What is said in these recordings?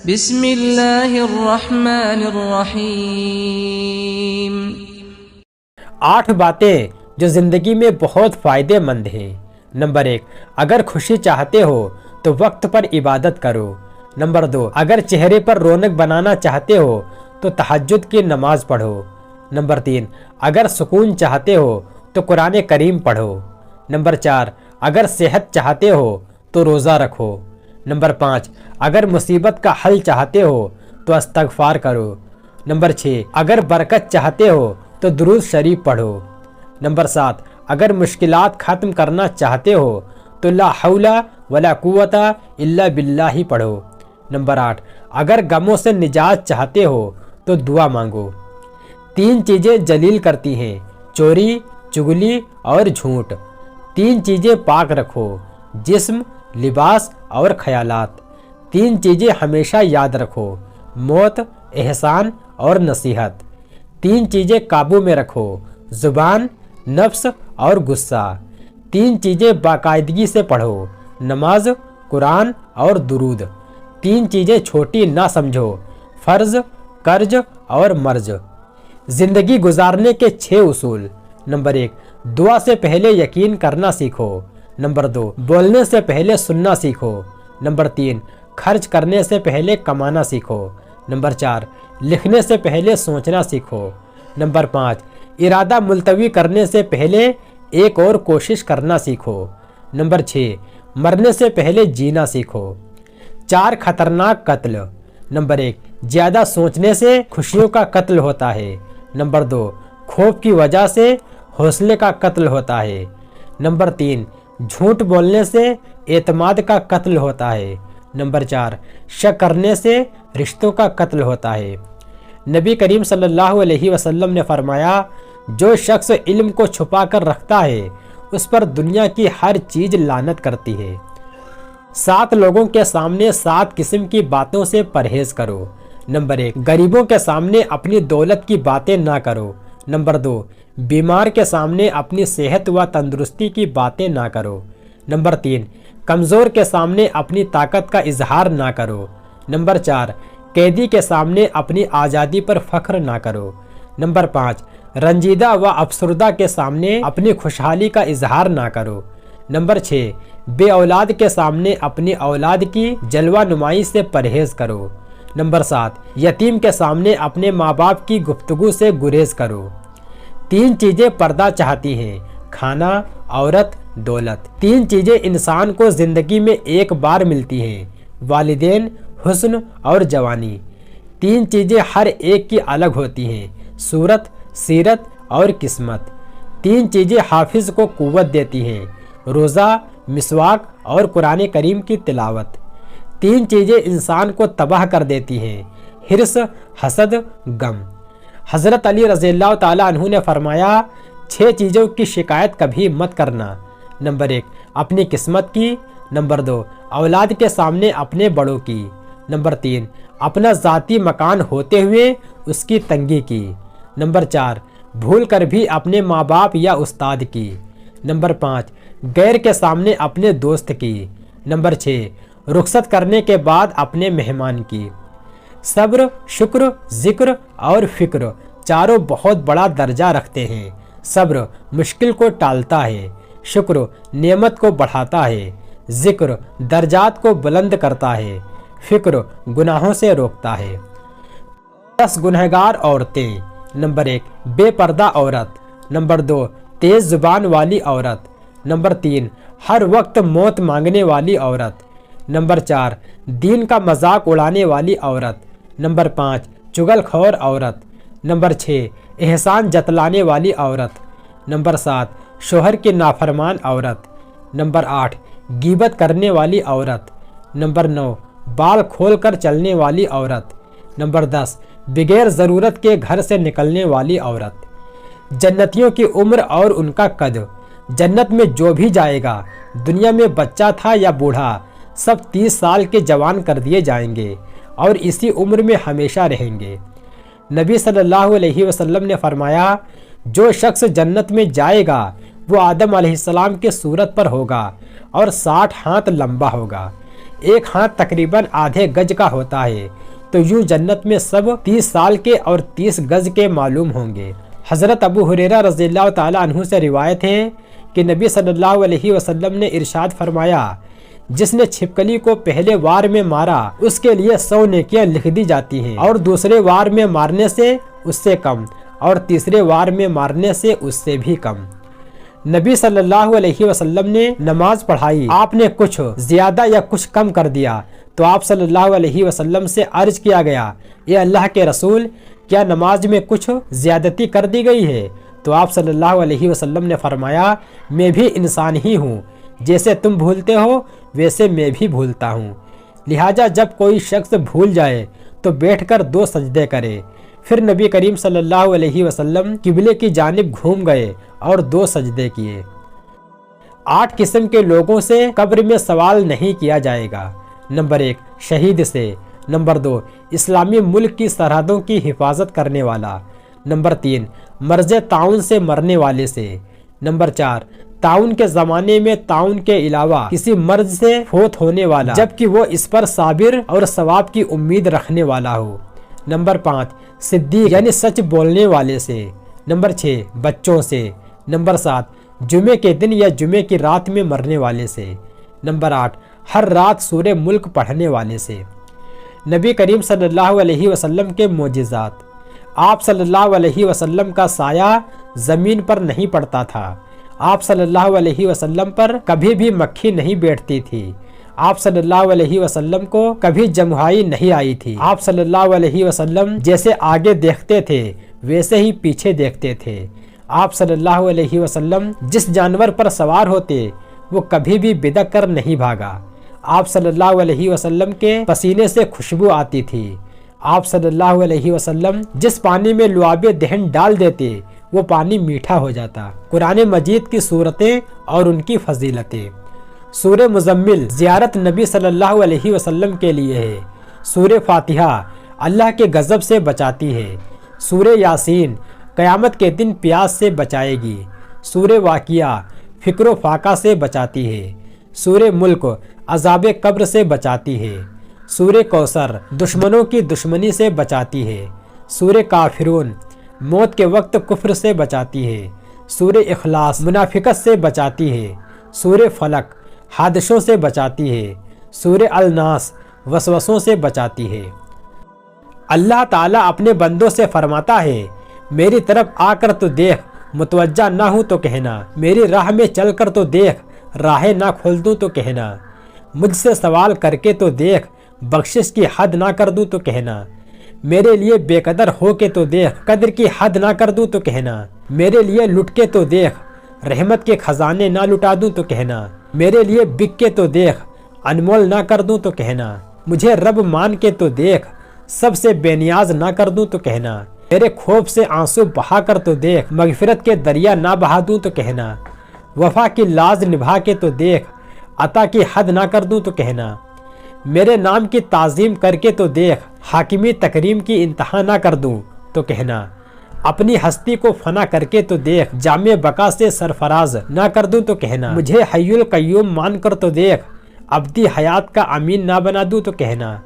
بسم اللہ الرحمن الرحیم۔ 8 باتیں جو زندگی میں بہت فائدے مند ہیں۔ نمبر 1، اگر خوشی چاہتے ہو تو وقت پر عبادت کرو۔ نمبر 2، اگر چہرے پر رونق بنانا چاہتے ہو تو تہجد کی نماز پڑھو۔ نمبر 3، اگر سکون چاہتے ہو تو قرآن کریم پڑھو۔ نمبر 4، اگر صحت چاہتے ہو تو روزہ رکھو۔ نمبر 5، اگر مصیبت کا حل چاہتے ہو تو استغفار کرو۔ نمبر 6، اگر برکت چاہتے ہو تو درود شریف پڑھو۔ نمبر 7، اگر مشکلات ختم کرنا چاہتے ہو تو لا حول ولا قوت الا باللہ پڑھو۔ نمبر 8، اگر غموں سے نجات چاہتے ہو تو دعا مانگو۔ 3 چیزیں جلیل کرتی ہیں، چوری، چغلی اور جھوٹ۔ 3 چیزیں پاک رکھو، جسم، لباس اور خیالات۔ 3 چیزیں ہمیشہ یاد رکھو، موت، احسان اور نصیحت۔ 3 چیزیں قابو میں رکھو، زبان، نفس اور غصہ۔ 3 چیزیں باقاعدگی سے پڑھو، نماز، قرآن اور درود۔ 3 چیزیں چھوٹی نہ سمجھو، فرض، قرض اور مرض۔ زندگی گزارنے کے 6 اصول۔ نمبر 1، دعا سے پہلے یقین کرنا سیکھو۔ نمبر 2، بولنے سے پہلے سننا سیکھو۔ نمبر 3، خرچ کرنے سے پہلے کمانا سیکھو۔ نمبر 4، لکھنے سے پہلے سوچنا سیکھو۔ نمبر 5، ارادہ ملتوی کرنے سے پہلے ایک اور کوشش کرنا سیکھو۔ نمبر 6، مرنے سے پہلے جینا سیکھو۔ 4 خطرناک قتل۔ نمبر 1، زیادہ سوچنے سے خوشیوں کا قتل ہوتا ہے۔ نمبر 2، خوف کی وجہ سے حوصلے کا قتل ہوتا ہے۔ نمبر 3، جھوٹ بولنے سے اعتماد کا قتل ہوتا ہے۔ نمبر 4، شک کرنے سے رشتوں کا قتل ہوتا ہے۔ نبی کریم صلی اللہ علیہ وسلم نے فرمایا، جو شخص علم کو چھپا کر رکھتا ہے اس پر دنیا کی ہر چیز لعنت کرتی ہے۔ 7 لوگوں کے سامنے 7 قسم کی باتوں سے پرہیز کرو۔ نمبر 1، غریبوں کے سامنے اپنی دولت کی باتیں نہ کرو۔ نمبر 2، بیمار کے سامنے اپنی صحت و تندرستی کی باتیں نہ کرو۔ نمبر 3، کمزور کے سامنے اپنی طاقت کا اظہار نہ کرو۔ نمبر 4، قیدی کے سامنے اپنی آزادی پر فخر نہ کرو۔ نمبر 5، رنجیدہ و افسردہ کے سامنے اپنی خوشحالی کا اظہار نہ کرو۔ نمبر 6، بے اولاد کے سامنے اپنی اولاد کی جلوہ نمائی سے پرہیز کرو۔ نمبر 7، یتیم کے سامنے اپنے ماں باپ کی گفتگو سے گریز کرو۔ 3 چیزیں پردہ چاہتی ہیں، کھانا، عورت، دولت۔ 3 چیزیں انسان کو زندگی میں ایک بار ملتی ہیں، والدین، حسن اور جوانی۔ 3 چیزیں ہر ایک کی الگ ہوتی ہیں، صورت، سیرت اور قسمت۔ 3 چیزیں حافظ کو قوت دیتی ہیں، روزہ، مسواک اور قرآن کریم کی تلاوت۔ 3 چیزیں انسان کو تباہ کر دیتی ہیں، حرص، حسد، غم۔ حضرت علی رضی اللہ تعالیٰ عنہ نے فرمایا، 6 چیزوں کی شکایت کبھی مت کرنا۔ نمبر 1، اپنی قسمت کی۔ نمبر 2، اولاد کے سامنے اپنے بڑوں کی۔ نمبر 3، اپنا ذاتی مکان ہوتے ہوئے اس کی تنگی کی۔ نمبر 4، بھول کر بھی اپنے ماں باپ یا استاد کی۔ نمبر 5، غیر کے سامنے اپنے دوست کی۔ نمبر 6، رخصت کرنے کے بعد اپنے مہمان کی۔ صبر، شکر، ذکر اور فکر چاروں بہت بڑا درجہ رکھتے ہیں۔ صبر مشکل کو ٹالتا ہے، شکر نعمت کو بڑھاتا ہے، ذکر درجات کو بلند کرتا ہے، فکر گناہوں سے روکتا ہے۔ 10 گنہگار عورتیں۔ نمبر 1، بے پردہ عورت۔ نمبر 2، تیز زبان والی عورت۔ نمبر 3، ہر وقت موت مانگنے والی عورت۔ نمبر 4، دین کا مذاق اڑانے والی عورت۔ نمبر 5، چغل خور عورت۔ نمبر 6، احسان جتلانے والی عورت۔ نمبر 7، شوہر کی نافرمان عورت۔ نمبر 8، غیبت کرنے والی عورت۔ نمبر 9، بال کھول کر چلنے والی عورت۔ نمبر 10، بغیر ضرورت کے گھر سے نکلنے والی عورت۔ جنتیوں کی عمر اور ان کا قد۔ جنت میں جو بھی جائے گا، دنیا میں بچہ تھا یا بوڑھا، سب 30 سال کے جوان کر دیے جائیں گے اور اسی عمر میں ہمیشہ رہیں گے۔ نبی صلی اللہ علیہ وسلم نے فرمایا، جو شخص جنت میں جائے گا وہ آدم علیہ السلام کے صورت پر ہوگا اور 60 ہاتھ لمبا ہوگا۔ एक हाथ तकरीबन आधे गज का होता है, तो यूं जन्नत में सब 30 साल के और 30 गज के मालूम होंगे। हज़रत अबू हुरैरा रज़ियल्लाहु ताला अन्हु से रिवायत है कि नबी सल्लल्लाहु अलैहि वसल्लम ने इरशाद फरमाया, जिसने छिपकली को पहले वार में मारा उसके लिए 100 नेकियां लिख दी जाती हैं, और दूसरे वार में मारने से उससे कम, और तीसरे वार में मारने से उससे भी कम। नबी सल्लल्लाहु अलैहि वसल्लम ने नमाज पढ़ाई, आपने कुछ ज्यादा या कुछ कम कर दिया तो आप सल्लल्लाहु अलैहि वसल्लम से अर्ज किया गया, ये अल्लाह के रसूल, क्या नमाज में कुछ ज्यादती कर दी गई है? तो आप सल्लल्लाहु अलैहि वसल्लम ने फरमाया, मैं भी इंसान ही हूँ, जैसे तुम भूलते हो वैसे मैं भी भूलता हूँ। लिहाजा जब कोई शख्स भूल जाए तो बैठकर 2 सजदे करे। फिर नबी करीम सल्लल्लाहु अलैहि वसल्लम किबले की जानिब घूम गए और 2 सजदे किए। 8 किस्म के लोगों से कब्र में सवाल नहीं किया जाएगा। नंबर 1, शहीद से। नंबर 2, इस्लामी मुल्क की सरहदों की हिफाजत करने वाला। नंबर 3, मर्ज़ ताउन से मरने वाले से। नंबर 4, ताउन के ज़माने में ताउन के अलावा किसी मर्ज से फौत होने वाला, जबकि वो इस पर साबिर और सवाब की उम्मीद रखने वाला हो। नंबर 5, सिद्दीक यानी सच बोलने वाले से। नंबर 6, बच्चों से। नंबर 7, जुमे के दिन या जुमे की रात में मरने वाले से। नंबर 8, हर रात सूरे मुल्क पढ़ने वाले से। नबी करीम सल्लल्लाहु अलैहि वसल्लम के मोजिज़ात। आप सल्लल्लाहु अलैहि वसल्लम का साया ज़मीन पर नहीं पड़ता था। आप सल्लल्लाहु अलैहि वसल्लम पर कभी भी मक्खी नहीं बैठती थी। आप सल्लल्लाहु अलैहि वसल्लम को कभी जमुहाई नहीं आई थी। आप सल्लल्लाहु अलैहि वसल्लम जैसे आगे देखते थे वैसे ही पीछे देखते थे। आप सल्लल्लाहु अलैहि वसल्लम जिस जानवर पर सवार होते वो कभी भी बिदक कर नहीं भागा। आप सल्लल्लाहु अलैहि वसल्लम के पसीने से खुशबू आती थी। आप सल्लल्लाहु अलैहि वसल्लम जिस पानी में लुआबे दहन डाल देते वो पानी मीठा हो जाता। कुरान मजीद की सूरतें और उनकी फजीलतें। सूरे मुज़म्मिल ज़ियारत नबी सल्लल्लाहु अलैहि वसल्लम के लिए है। सूरे फातिहा अल्लाह के गज़ब से बचाती है। सूरे यासीन क़यामत के दिन प्यास से बचाएगी। सूरे वाक़िया फ़िक्र फाका से बचाती है। सूरे मुल्क अज़ाब कब्र से बचाती है। सूरे कौसर दुश्मनों की दुश्मनी से बचाती है। सूरे काफिरून मौत के वक्त कुफ्र से बचाती है। सूरे इखलास मुनाफिकत से बचाती है। सूरे फलक हादसों से बचाती है। सूरे अल-नास वसवसों से बचाती है। अल्लाह ताला अपने बंदों से फरमाता है, मेरी तरफ आकर तो देख, मुतवज्जा ना हूँ तो कहना। मेरी राह में चल कर तो देख, राहें ना खोल दूँ तो कहना। मुझसे सवाल करके तो देख, बख्शिश की हद ना कर दूँ तो कहना। मेरे लिए बेकदर हो के तो देख, कदर की हद ना कर दूँ तो कहना। मेरे लिए लुट के तो देख, रहमत के खजाने ना लुटा दूँ तो कहना। मेरे लिए बिक के तो देख, अनमोल ना कर दूँ तो कहना। मुझे रब मान के तो देख, सबसे बेनियाज ना कर दूँ तो कहना। तेरे खौफ से आंसू बहा कर तो देख, मगफिरत के दरिया ना बहा दूँ तो कहना। वफा की लाज निभा के तो देख, अता की हद ना कर दूँ तो कहना। मेरे नाम की ताज़ीम करके तो देख, हाकिमी तकरीम की इंतहा ना कर दूँ तो कहना। अपनी हस्ती को फना करके तो देख, जामे बका से सरफराज ना कर दूँ तो कहना। मुझे हय्युल कय्यूम मान कर तो देख, अब्दी हयात का अमीन ना बना दूँ तो कहना।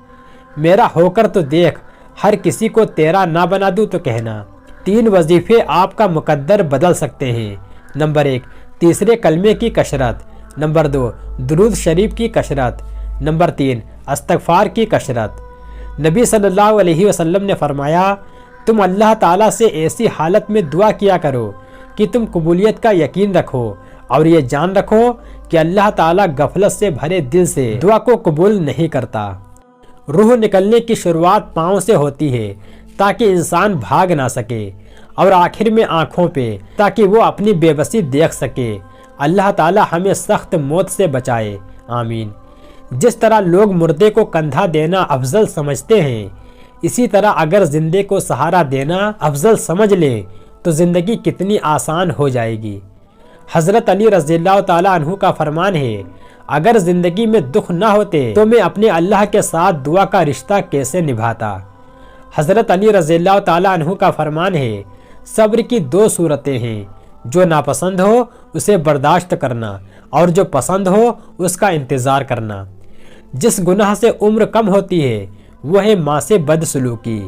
मेरा होकर तो देख, हर किसी को तेरा ना बना दूँ तो कहना। 3 वजीफे आपका मुकद्दर बदल सकते हैं। नंबर 1, तीसरे कलमे की कसरत। नंबर 2, दुरूद शरीफ की कसरत। नंबर 3, इस्तग़फ़ार की कसरत। नबी सल्लल्लाहु अलैहि वसल्लम ने फरमाया, तुम अल्लाह ताला से ऐसी हालत में दुआ किया करो कि तुम कबूलियत का यकीन रखो और ये जान रखो कि अल्लाह ताला गफलत से भरे दिल से दुआ को कबूल नहीं करता। रूह निकलने की शुरुआत पाँव से होती है ताकि इंसान भाग ना सके, और आखिर में आँखों पे, ताकि वो अपनी बेबसी देख सके। अल्लाह ताला हमें सख्त मौत से बचाए, आमीन। जिस तरह लोग मुर्दे को कंधा देना अफजल समझते हैं, इसी तरह अगर जिंदे को सहारा देना अफजल समझ लें तो ज़िंदगी कितनी आसान हो जाएगी। हज़रत अली रज़ियल्लाहु ताला अन्हु का फरमान है, अगर ज़िंदगी में दुख ना होते तो मैं अपने अल्लाह के साथ दुआ का रिश्ता कैसे निभाता। हज़रत अली रज़ियल्लाहु ताला अन्हु का फरमान है, सब्र की 2 सूरतें हैं, जो नापसंद हो उसे बर्दाश्त करना और जो पसंद हो उसका इंतज़ार करना। जिस गुनाह से उम्र कम होती है वो है माँ से बदसलूकी।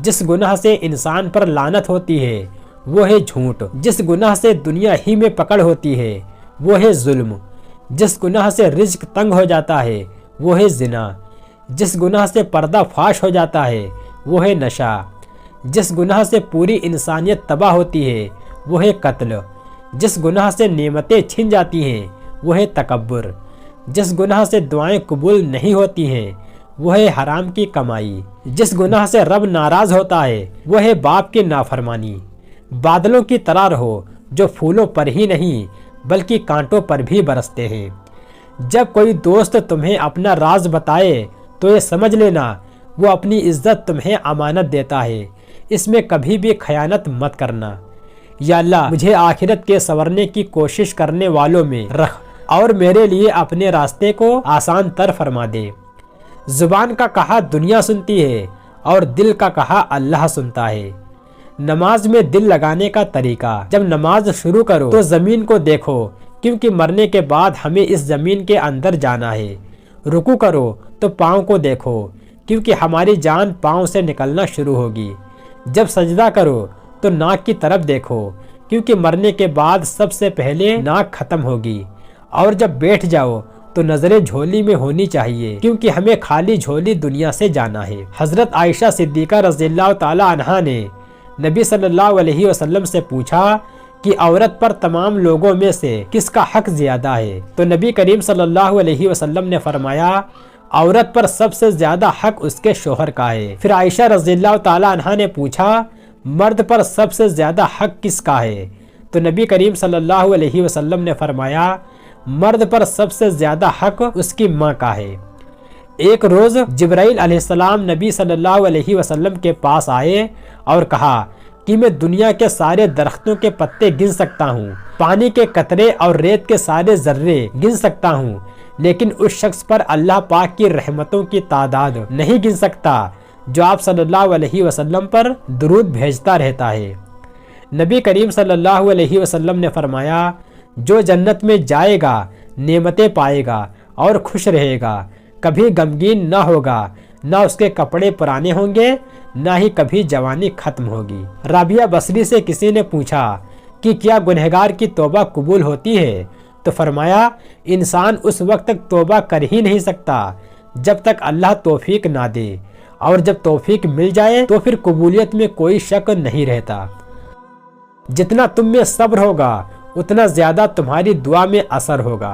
जिस गुनाह से इंसान पर लानत होती है वो है झूठ। जिस गुनाह से दुनिया ही में पकड़ होती है वो है जुल्म। जिस गुनाह से रिज्क तंग हो जाता है वो है जिना। जिस गुनाह से पर्दा फाश हो जाता है वो है नशा। जिस गुनाह से पूरी इंसानियत तबाह होती है वो है कत्ल। जिस गुनाह से नेमतें छिन जाती हैं वो है तकब्बुर। जिस गुनाह से दुआएं कबूल नहीं होती हैं वो है हराम की कमाई। जिस गुनाह से रब नाराज होता है वो है बाप की नाफरमानी। बादलों की तरह रहो जो फूलों पर ही नहीं बल्कि कांटों पर भी बरसते हैं। जब कोई दोस्त तुम्हें अपना राज बताए तो ये समझ लेना वो अपनी इज्जत तुम्हें अमानत देता है। इसमें कभी भी खयानत मत करना। या अल्लाह मुझे आखिरत के संवरने की कोशिश करने वालों में रख और मेरे लिए अपने रास्ते को आसान तर फरमा दे। जुबान का कहा दुनिया सुनती है और दिल का कहा अल्लाह सुनता है। नमाज में दिल लगाने का तरीका। जब नमाज शुरू करो तो जमीन को देखो क्योंकि मरने के बाद हमें इस जमीन के अंदर जाना है। रुकू करो तो पाँव को देखो क्योंकि हमारी जान पाँव से निकलना शुरू होगी। जब सजदा करो तो नाक की तरफ देखो क्योंकि मरने के बाद सबसे पहले नाक खत्म होगी। और जब बैठ जाओ तो नजरें झोली में होनी चाहिए क्योंकि हमें खाली झोली दुनिया से जाना है। हजरत आयशा सिद्दीका रज़ियल्लाहु ताला अन्हा ने नबी सल्लल्लाहु अलैहि वसल्लम से पूछा कि औरत पर तमाम लोगों में से किसका हक ज्यादा है। तो नबी करीम सल्लल्लाहु अलैहि वसल्लम ने फरमाया औरत पर सबसे ज्यादा हक उसके शोहर का है। फिर आयशा रज़ियल्लाहु ताला अन्हा ने पूछा मर्द पर सबसे ज्यादा हक किसका है। तो नबी करीम सल्लल्लाहु अलैहि वसल्लम ने फरमाया मर्द पर सबसे ज्यादा हक उसकी माँ का है। एक रोज जिब्राइल अलैहिस्सलाम नबी सल्लल्लाहु अलैहि वसल्लम के पास आए और कहा कि मैं दुनिया के सारे दरख्तों के पत्ते गिन सकता हूँ, पानी के कतरे और रेत के सारे जर्रे गिन सकता हूँ, लेकिन उस शख्स पर अल्लाह पाक की रहमतों की तादाद नहीं गिन सकता जो आप सल्लल्लाहु अलैहि वसल्लम पर दुरूद भेजता रहता है। नबी करीम सल्लल्लाहु अलैहि वसल्लम ने फरमाया जो जन्नत में जाएगा नेमतें पाएगा और खुश रहेगा, कभी गमगीन ना होगा, ना उसके कपड़े पुराने होंगे, ना ही कभी जवानी खत्म होगी। राबिया बसरी से किसी ने पूछा कि क्या गुनहगार की तौबा कबूल होती है। तो फरमाया इंसान उस वक्त तक तौबा कर ही नहीं सकता जब तक अल्लाह तौफीक ना दे, और जब तौफीक मिल जाए तो फिर कबूलियत में कोई शक नहीं रहता। जितना तुम में सब्र होगा उतना ज्यादा तुम्हारी दुआ में असर होगा।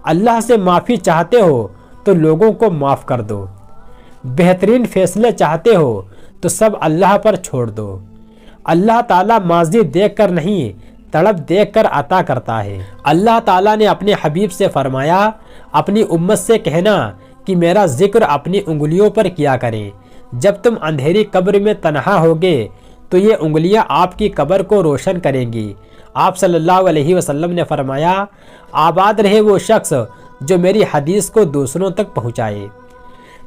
अल्लाह से माफ़ी चाहते हो तो लोगों को माफ़ कर दो। बेहतरीन फैसले चाहते हो तो सब अल्लाह पर छोड़ दो। अल्लाह ताला माजी देख कर नहीं तड़प देख कर अता करता है। अल्लाह ताला ने अपने हबीब से फरमाया अपनी उम्मत से कहना कि मेरा जिक्र अपनी उंगलियों पर किया करें। जब तुम अंधेरी कब्र में तन्हा होगे तो ये उंगलियां आपकी कब्र को रोशन करेंगी। आप सल्लल्लाहु अलैहि वसल्लम ने फरमाया आबाद रहे वो शख्स जो मेरी हदीस को दूसरों तक पहुँचाए।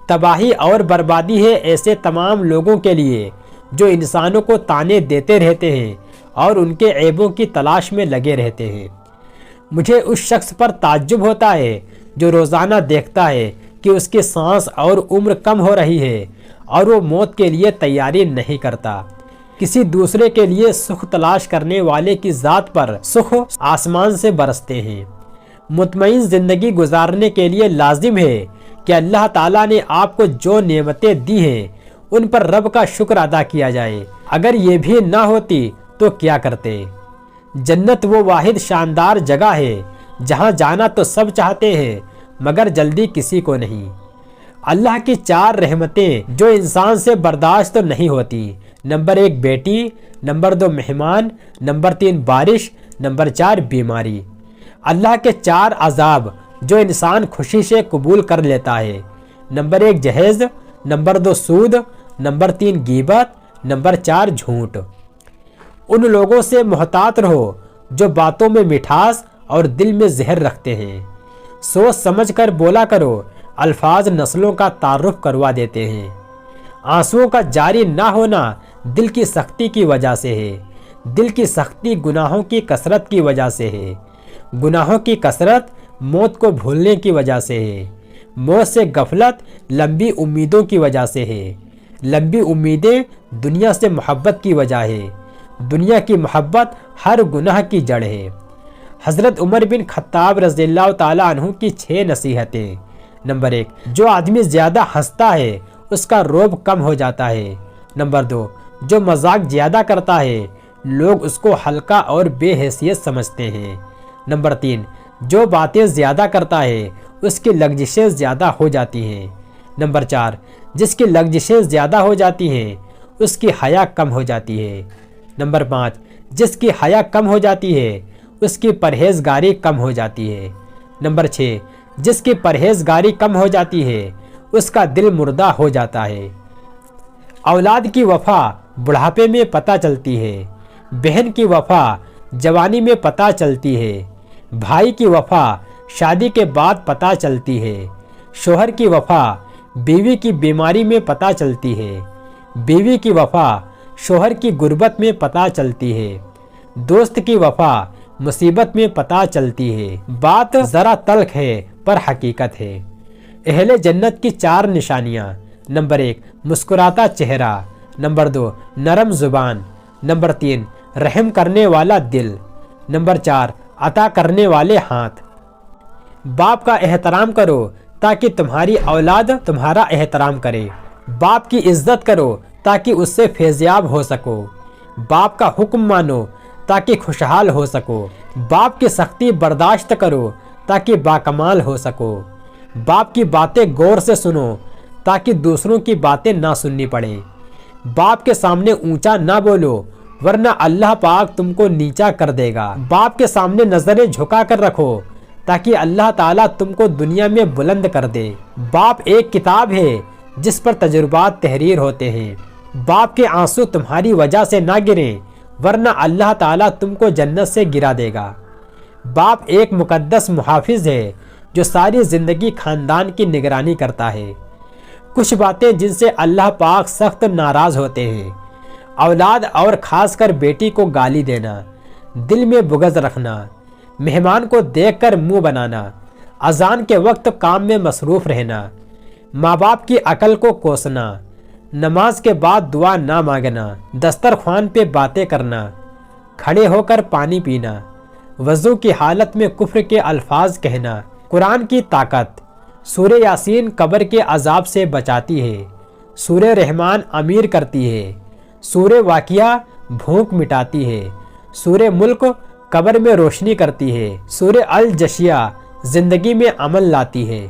तबाही और बर्बादी है ऐसे तमाम लोगों के लिए जो इंसानों को ताने देते रहते हैं और उनके ऐबों की तलाश में लगे रहते हैं। मुझे उस शख्स पर ताज्जुब होता है जो रोज़ाना देखता है कि उसकी सांस और उम्र कम हो रही है और वो मौत के लिए तैयारी नहीं करता। किसी दूसरे के लिए सुख तलाश करने वाले की ज़ात पर सुख आसमान से बरसते हैं। मुतमईन ज़िंदगी गुजारने के लिए लाजिम है कि अल्लाह ताला ने आपको जो नेमतें दी हैं उन पर रब का शुक्र अदा किया जाए। अगर ये भी ना होती तो क्या करते। जन्नत वो वाहिद शानदार जगह है जहाँ जाना तो सब चाहते हैं मगर जल्दी किसी को नहीं। अल्लाह की 4 रहमतें जो इंसान से बर्दाश्त तो नहीं होती। नंबर 1 बेटी, नंबर 2 मेहमान, नंबर 3 बारिश, नंबर 4 बीमारी। अल्लाह के 4 अजाब जो इंसान खुशी से कबूल कर लेता है। नंबर 1 जहेज, नंबर 2 सूद, नंबर 3 गीबत, नंबर 4 झूठ। उन लोगों से मोहतात रहो जो बातों में मिठास और दिल में जहर रखते हैं। सोच समझ कर बोला करो, अल्फाज नस्लों का तारुफ करवा देते हैं। आंसुओं का जारी ना होना दिल की सख्ती की वजह से है। दिल की सख्ती गुनाहों की कसरत की वजह से है। गुनाहों की कसरत मौत को भूलने की वजह से है। موت سے غفلت لمبی امیدوں کی وجہ سے ہے، لمبی امیدیں دنیا سے محبت کی وجہ ہے، دنیا کی محبت ہر گناہ کی جڑ ہے۔ حضرت عمر بن خطاب رضی اللہ تعالیٰ عنہ کی 6 نصیحتیں۔ نمبر 1، جو آدمی زیادہ ہنستا ہے اس کا روب کم ہو جاتا ہے۔ نمبر 2، جو مذاق زیادہ کرتا ہے لوگ اس کو ہلکا اور بے حیثیت سمجھتے ہیں۔ نمبر 3، جو باتیں زیادہ کرتا ہے اس کی لغزشیں زیادہ ہو جاتی ہیں۔ نمبر 4، جس کی لغزشیں زیادہ ہو جاتی ہیں اس کی حیا کم ہو جاتی ہے۔ نمبر 5، جس کی حیا کم ہو جاتی ہے اس کی پرہیزگاری کم ہو جاتی ہے۔ نمبر 6، جس کی پرہیزگاری کم ہو جاتی ہے اس کا دل مردہ ہو جاتا ہے۔ اولاد کی وفا بڑھاپے میں پتہ چلتی ہے، بہن کی وفا جوانی میں پتہ چلتی ہے، بھائی کی وفا شادی کے بعد پتہ چلتی ہے، شوہر کی وفا بیوی کی بیماری میں پتہ چلتی ہے، بیوی کی وفا شوہر کی غربت میں پتہ چلتی ہے، دوست کی وفا مصیبت میں پتہ چلتی ہے۔ بات ذرا تلخ ہے پر حقیقت ہے۔ اہل جنت کی 4 نشانیاں۔ نمبر 1، مسکراتا چہرہ۔ نمبر 2، نرم زبان۔ نمبر 3، رحم کرنے والا دل۔ نمبر 4، عطا کرنے والے ہاتھ۔ باپ کا احترام کرو تاکہ تمہاری اولاد تمہارا احترام کرے۔ باپ کی عزت کرو تاکہ اس سے فیضیاب ہو سکو۔ باپ کا حکم مانو تاکہ خوشحال ہو سکو۔ باپ کی سختی برداشت کرو تاکہ باکمال ہو سکو۔ باپ کی باتیں غور سے سنو تاکہ دوسروں کی باتیں نہ سننی پڑیں۔ باپ کے سامنے اونچا نہ بولو ورنہ اللہ پاک تم کو نیچا کر دے گا۔ باپ کے سامنے نظریں جھکا کر رکھو تاکہ اللہ تعالیٰ تم کو دنیا میں بلند کر دے۔ باپ ایک کتاب ہے جس پر تجربات تحریر ہوتے ہیں۔ باپ کے آنسو تمہاری وجہ سے نہ گریں ورنہ اللہ تعالیٰ تم کو جنت سے گرا دے گا۔ باپ ایک مقدس محافظ ہے جو ساری زندگی خاندان کی نگرانی کرتا ہے۔ کچھ باتیں جن سے اللہ پاک سخت ناراض ہوتے ہیں، اولاد اور خاص کر بیٹی کو گالی دینا، دل میں بغض رکھنا، مہمان کو دیکھ کر منہ بنانا، اذان کے وقت کام میں مصروف رہنا، ماں باپ کی عقل کو کوسنا، نماز کے بعد دعا نہ مانگنا، دسترخوان پہ باتیں کرنا، کھڑے ہو کر پانی پینا، وضو کی حالت میں کفر کے الفاظ کہنا۔ قرآن کی طاقت۔ سورہ یاسین قبر کے عذاب سے بچاتی ہے، سورہ رحمان امیر کرتی ہے، سورہ واقعہ بھوک مٹاتی ہے، سورہ ملک قبر میں روشنی کرتی ہے، سورہ الجشیہ زندگی میں عمل لاتی ہے۔